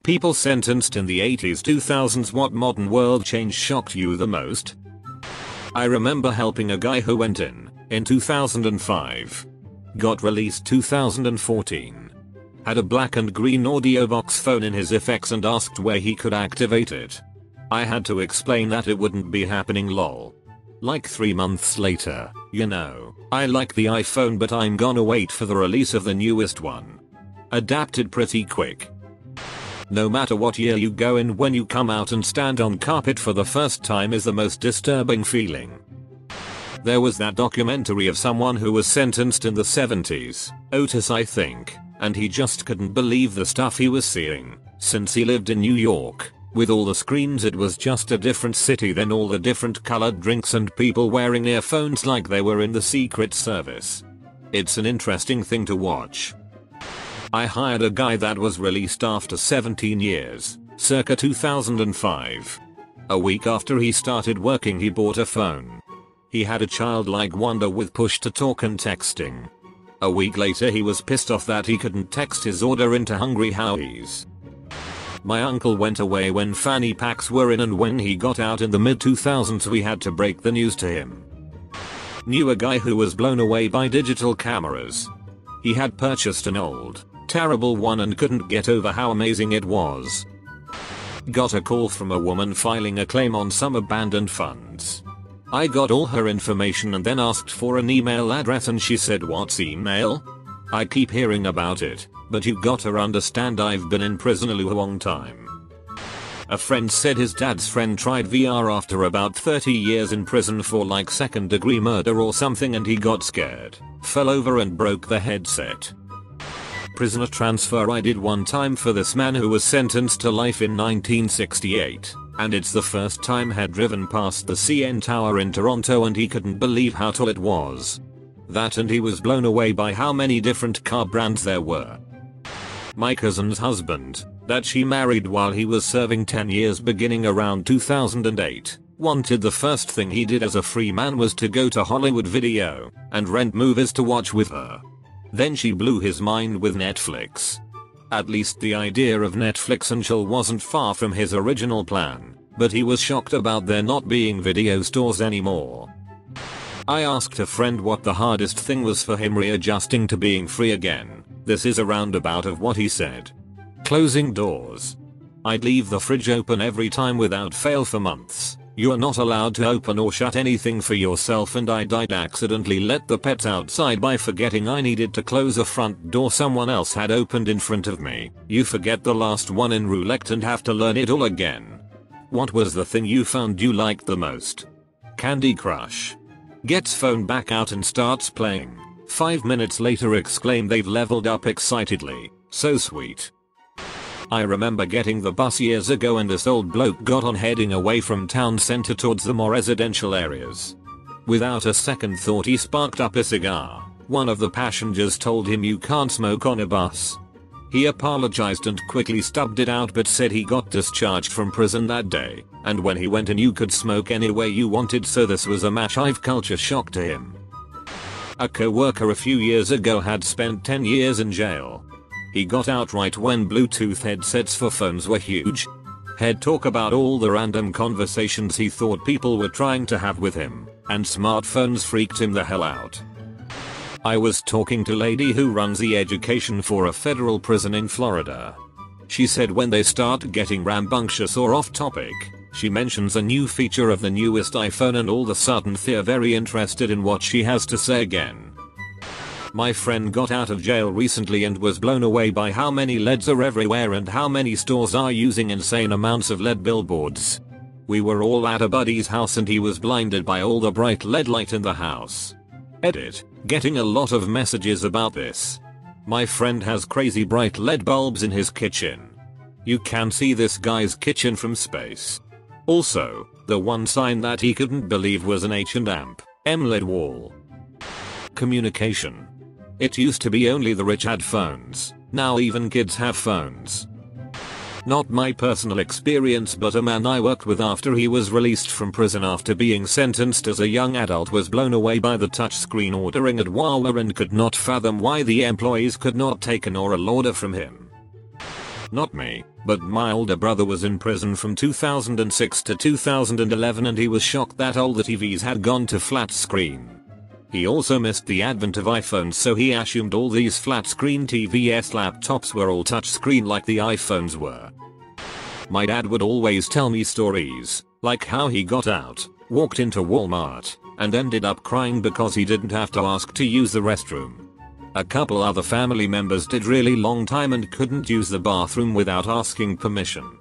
People sentenced in the 80s 2000s. What modern world change shocked you the most? I remember helping a guy who went in 2005. Got released 2014. Had a black and green audio box phone in his effects and asked where he could activate it. I had to explain that it wouldn't be happening lol. Like 3 months later, you know, I like the iPhone but I'm gonna wait for the release of the newest one. Adapted pretty quick. No matter what year you go in, when you come out and stand on carpet for the first time is the most disturbing feeling. There was that documentary of someone who was sentenced in the 70s, Otis I think, and he just couldn't believe the stuff he was seeing, since he lived in New York. With all the screens it was just a different city, then all the different colored drinks and people wearing earphones like they were in the Secret Service. It's an interesting thing to watch. I hired a guy that was released after 17 years, circa 2005. A week after he started working he bought a phone. He had a childlike wonder with push to talk and texting. A week later he was pissed off that he couldn't text his order into Hungry Howie's. My uncle went away when fanny packs were in, and when he got out in the mid 2000s we had to break the news to him. Knew a guy who was blown away by digital cameras. He had purchased an old, terrible one and couldn't get over how amazing it was. Got a call from a woman filing a claim on some abandoned funds. I got all her information and then asked for an email address and she said, "What's email? I keep hearing about it, but you gotta understand I've been in prison a long time." A friend said his dad's friend tried VR after about 30 years in prison for like second-degree murder or something and he got scared, fell over and broke the headset. Prisoner transfer I did one time for this man who was sentenced to life in 1968, and it's the first time had driven past the CN Tower in Toronto and he couldn't believe how tall it was. That and he was blown away by how many different car brands there were. My cousin's husband, that she married while he was serving 10 years beginning around 2008, wanted the first thing he did as a free man was to go to Hollywood Video and rent movies to watch with her. Then she blew his mind with Netflix. At least the idea of Netflix and chill wasn't far from his original plan, but he was shocked about there not being video stores anymore. I asked a friend what the hardest thing was for him readjusting to being free again. This is a roundabout of what he said. Closing doors. I'd leave the fridge open every time without fail for months. You're not allowed to open or shut anything for yourself, and I'd accidentally let the pets outside by forgetting I needed to close a front door someone else had opened in front of me. You forget the last one in roulette and have to learn it all again. What was the thing you found you liked the most? Candy Crush. Gets phone back out and starts playing. 5 minutes later exclaim they've leveled up excitedly. So sweet. I remember getting the bus years ago and this old bloke got on heading away from town center towards the more residential areas. Without a second thought he sparked up a cigar. One of the passengers told him you can't smoke on a bus. He apologized and quickly stubbed it out but said he got discharged from prison that day, and when he went in you could smoke anywhere you wanted, so this was a massive culture shock to him. A co-worker a few years ago had spent 10 years in jail. He got out right when Bluetooth headsets for phones were huge. He'd talk about all the random conversations he thought people were trying to have with him, and smartphones freaked him the hell out. I was talking to a lady who runs the education for a federal prison in Florida. She said when they start getting rambunctious or off topic, she mentions a new feature of the newest iPhone and all of a sudden they're very interested in what she has to say again. My friend got out of jail recently and was blown away by how many LEDs are everywhere and how many stores are using insane amounts of LED billboards. We were all at a buddy's house and he was blinded by all the bright LED light in the house. Edit. Getting a lot of messages about this. My friend has crazy bright LED bulbs in his kitchen. You can see this guy's kitchen from space. Also, the one sign that he couldn't believe was an H&M LED wall. Communication. It used to be only the rich had phones. Now even kids have phones. Not my personal experience, but a man I worked with after he was released from prison after being sentenced as a young adult was blown away by the touchscreen ordering at Wawa and could not fathom why the employees could not take an oral order from him. Not me, but my older brother was in prison from 2006 to 2011 and he was shocked that all the TVs had gone to flat screen. He also missed the advent of iPhones, so he assumed all these flat screen TVS laptops were all touchscreen like the iPhones were. My dad would always tell me stories, like how he got out, walked into Walmart, and ended up crying because he didn't have to ask to use the restroom. A couple other family members did really long time and couldn't use the bathroom without asking permission.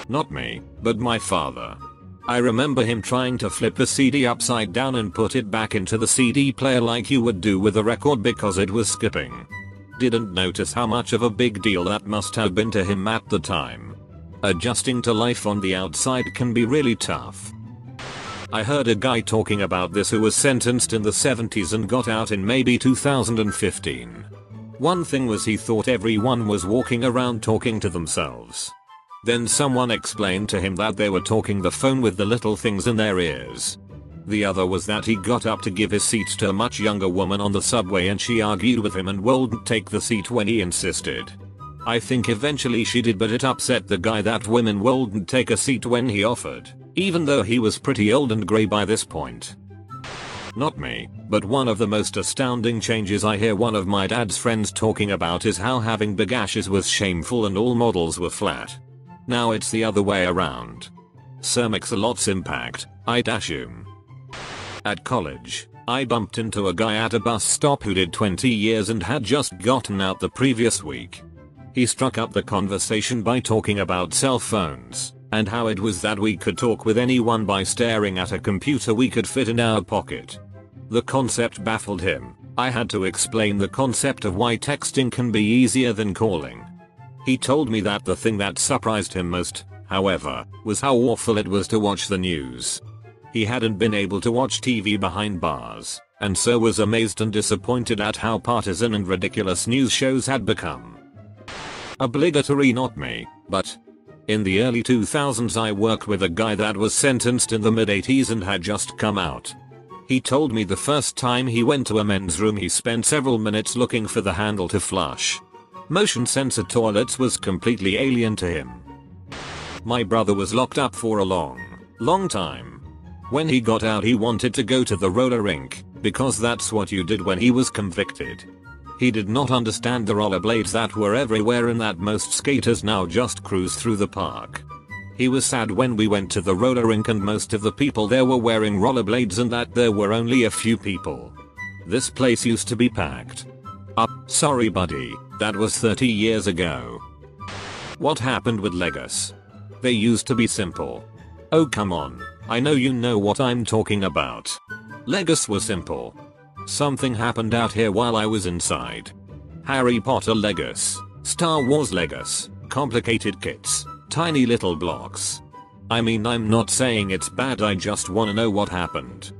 Not me, but my father. I remember him trying to flip the CD upside down and put it back into the CD player like you would do with a record because it was skipping. Didn't notice how much of a big deal that must have been to him at the time. Adjusting to life on the outside can be really tough. I heard a guy talking about this who was sentenced in the 70s and got out in maybe 2015. One thing was he thought everyone was walking around talking to themselves. Then someone explained to him that they were talking the phone with the little things in their ears. The other was that he got up to give his seat to a much younger woman on the subway and she argued with him and wouldn't take the seat when he insisted. I think eventually she did, but it upset the guy that women wouldn't take a seat when he offered, even though he was pretty old and grey by this point. Not me, but one of the most astounding changes I hear one of my dad's friends talking about is how having big ashes was shameful and all models were flat. Now it's the other way around. Cermix a lot's impact, I'd assume. At college, I bumped into a guy at a bus stop who did 20 years and had just gotten out the previous week. He struck up the conversation by talking about cell phones, and how it was that we could talk with anyone by staring at a computer we could fit in our pocket. The concept baffled him. I had to explain the concept of why texting can be easier than calling. He told me that the thing that surprised him most, however, was how awful it was to watch the news. He hadn't been able to watch TV behind bars, and so was amazed and disappointed at how partisan and ridiculous news shows had become. Obligatory. Not me, but in the early 2000s I worked with a guy that was sentenced in the mid 80s and had just come out. He told me the first time he went to a men's room he spent several minutes looking for the handle to flush. Motion sensor toilets was completely alien to him. My brother was locked up for a long time. When he got out he wanted to go to the roller rink, because that's what you did when he was convicted. He did not understand the rollerblades that were everywhere and that most skaters now just cruise through the park. He was sad when we went to the roller rink and most of the people there were wearing rollerblades and that there were only a few people. This place used to be packed. Sorry buddy, that was 30 years ago. What happened with Legos? They used to be simple. Oh come on, I know you know what I'm talking about. Legos were simple. Something happened out here while I was inside. Harry Potter Legos, Star Wars Legos, complicated kits, tiny little blocks. I mean, I'm not saying it's bad, I just wanna know what happened.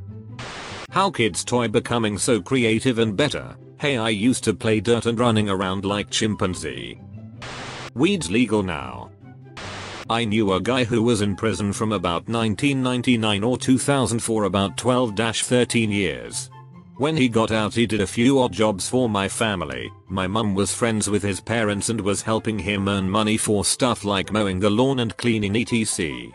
How kids toy becoming so creative and better. Hey, I used to play dirt and running around like chimpanzee. Weed's legal now. I knew a guy who was in prison from about 1999 or 2000 for about 12-13 years. When he got out he did a few odd jobs for my family. My mum was friends with his parents and was helping him earn money for stuff like mowing the lawn and cleaning etc.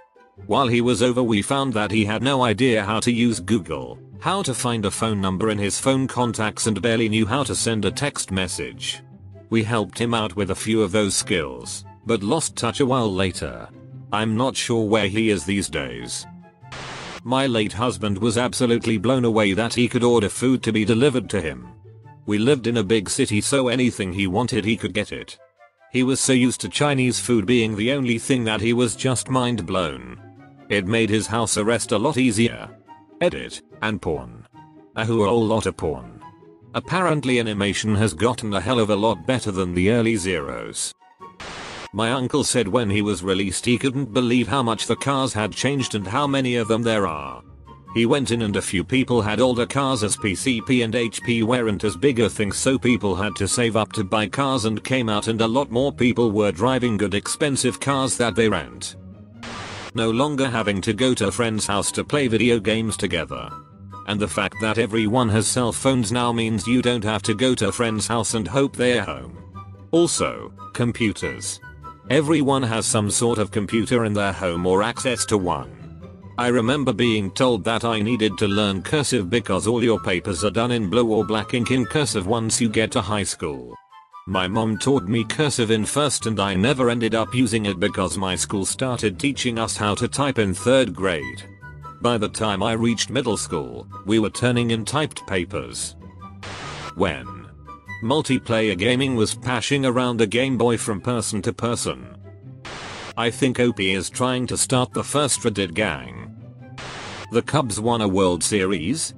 While he was over we found that he had no idea how to use Google, how to find a phone number in his phone contacts and barely knew how to send a text message. We helped him out with a few of those skills, but lost touch a while later. I'm not sure where he is these days. My late husband was absolutely blown away that he could order food to be delivered to him. We lived in a big city, so anything he wanted he could get it. He was so used to Chinese food being the only thing that he was just mind blown. It made his house arrest a lot easier. Edit, and porn. A whole lot of porn. Apparently animation has gotten a hell of a lot better than the early zeros. My uncle said when he was released he couldn't believe how much the cars had changed and how many of them there are. He went in and a few people had older cars as PCP and HP weren't as big a thing, so people had to save up to buy cars and came out and a lot more people were driving good expensive cars that they rent. No longer having to go to a friend's house to play video games together. And the fact that everyone has cell phones now means you don't have to go to a friend's house and hope they're home. Also, computers. Everyone has some sort of computer in their home or access to one. I remember being told that I needed to learn cursive because all your papers are done in blue or black ink in cursive once you get to high school. My mom taught me cursive in first and I never ended up using it because my school started teaching us how to type in 3rd grade. By the time I reached middle school, we were turning in typed papers. When multiplayer gaming was passing around the Game Boy from person to person. I think OP is trying to start the first Reddit gang. The Cubs won a World Series.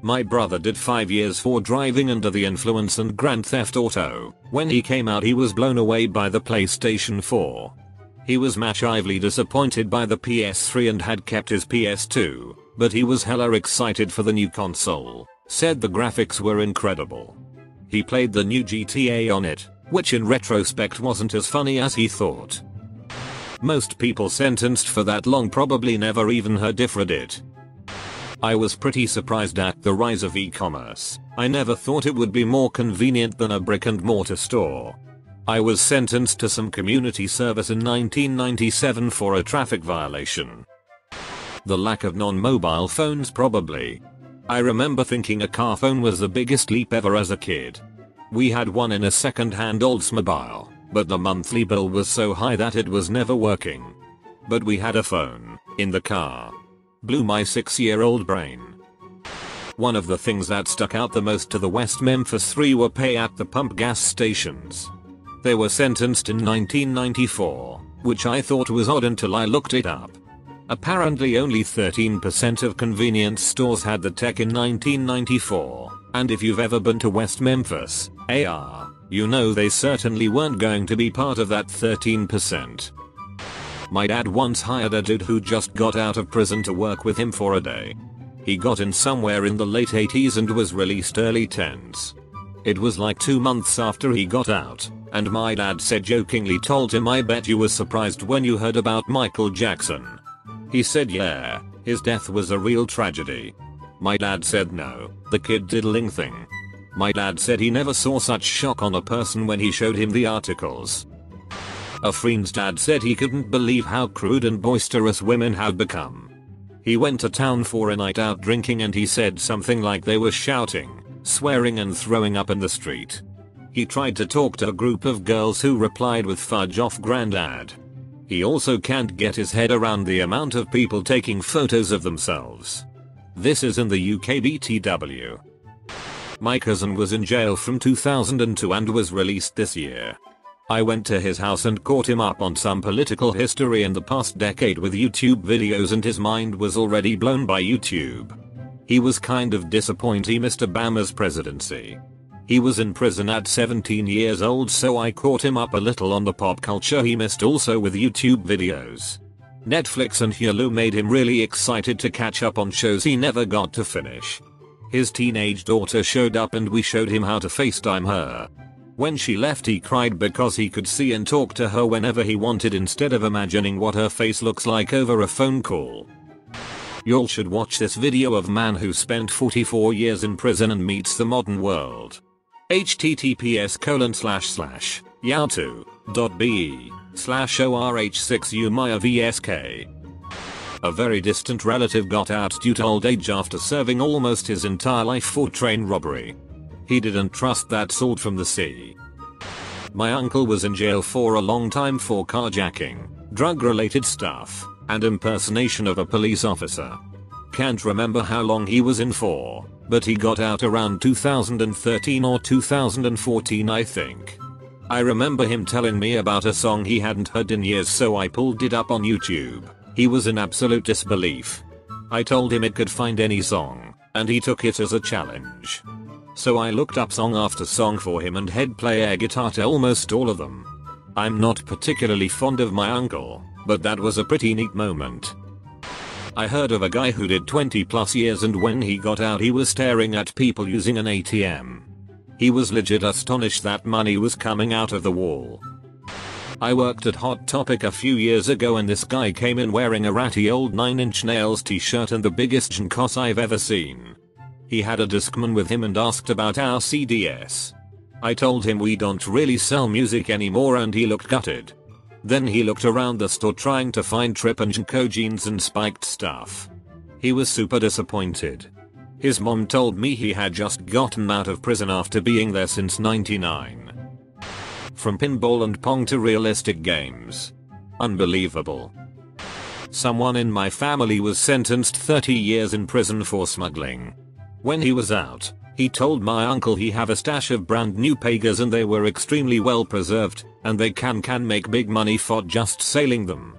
My brother did 5 years for driving under the influence and Grand Theft Auto. When he came out he was blown away by the PlayStation 4. He was massively disappointed by the PS3 and had kept his PS2, but he was hella excited for the new console, said the graphics were incredible. He played the new GTA on it, which in retrospect wasn't as funny as he thought. Most people sentenced for that long probably never even heard of Reddit. I was pretty surprised at the rise of e-commerce. I never thought it would be more convenient than a brick and mortar store. I was sentenced to some community service in 1997 for a traffic violation. The lack of non-mobile phones probably. I remember thinking a car phone was the biggest leap ever as a kid. We had one in a second-hand Oldsmobile, but the monthly bill was so high that it was never working. But we had a phone in the car. Blew my 6-year-old brain. One of the things that stuck out the most to the West Memphis 3 were pay at the pump gas stations. They were sentenced in 1994, which I thought was odd until I looked it up. Apparently only 13% of convenience stores had the tech in 1994, and if you've ever been to West Memphis, AR, you know they certainly weren't going to be part of that 13%. My dad once hired a dude who just got out of prison to work with him for a day. He got in somewhere in the late 80s and was released early 10s. It was like 2 months after he got out, and my dad said jokingly told him, "I bet you were surprised when you heard about Michael Jackson." He said yeah, his death was a real tragedy. My dad said no, the kid diddling thing. My dad said he never saw such shock on a person when he showed him the articles. A friend's dad said he couldn't believe how crude and boisterous women had become. He went to town for a night out drinking and he said something like they were shouting, swearing and throwing up in the street. He tried to talk to a group of girls who replied with "fudge off granddad." He also can't get his head around the amount of people taking photos of themselves. This is in the UK BTW. My cousin was in jail from 2002 and was released this year. I went to his house and caught him up on some political history in the past decade with YouTube videos and his mind was already blown by YouTube. He was kind of disappointed he missed Obama's presidency. He was in prison at 17 years old, so I caught him up a little on the pop culture he missed also with YouTube videos. Netflix and Hulu made him really excited to catch up on shows he never got to finish. His teenage daughter showed up and we showed him how to FaceTime her. When she left he cried because he could see and talk to her whenever he wanted instead of imagining what her face looks like over a phone call. Y'all should watch this video of man who spent 44 years in prison and meets the modern world. https://yahoo.be/orh6umaya vsk. A very distant relative got out due to old age after serving almost his entire life for train robbery. He didn't trust that salt from the sea. My uncle was in jail for a long time for carjacking, drug-related stuff, and impersonation of a police officer. Can't remember how long he was in for, but he got out around 2013 or 2014 I think. I remember him telling me about a song he hadn't heard in years, so I pulled it up on YouTube. He was in absolute disbelief. I told him it could find any song, and he took it as a challenge. So I looked up song after song for him and had play air guitar to almost all of them. I'm not particularly fond of my uncle, but that was a pretty neat moment. I heard of a guy who did 20+ years and when he got out he was staring at people using an ATM. He was legit astonished that money was coming out of the wall. I worked at Hot Topic a few years ago and this guy came in wearing a ratty old 9 Inch Nails t-shirt and the biggest jncos I've ever seen. He had a Discman with him and asked about our CDs. I told him we don't really sell music anymore and he looked gutted. Then he looked around the store trying to find Trip and Janko jeans and spiked stuff. He was super disappointed. His mom told me he had just gotten out of prison after being there since '99. From pinball and pong to realistic games. Unbelievable. Someone in my family was sentenced 30 years in prison for smuggling. When he was out, he told my uncle he have a stash of brand new Pegas and they were extremely well preserved, and they can make big money for just selling them.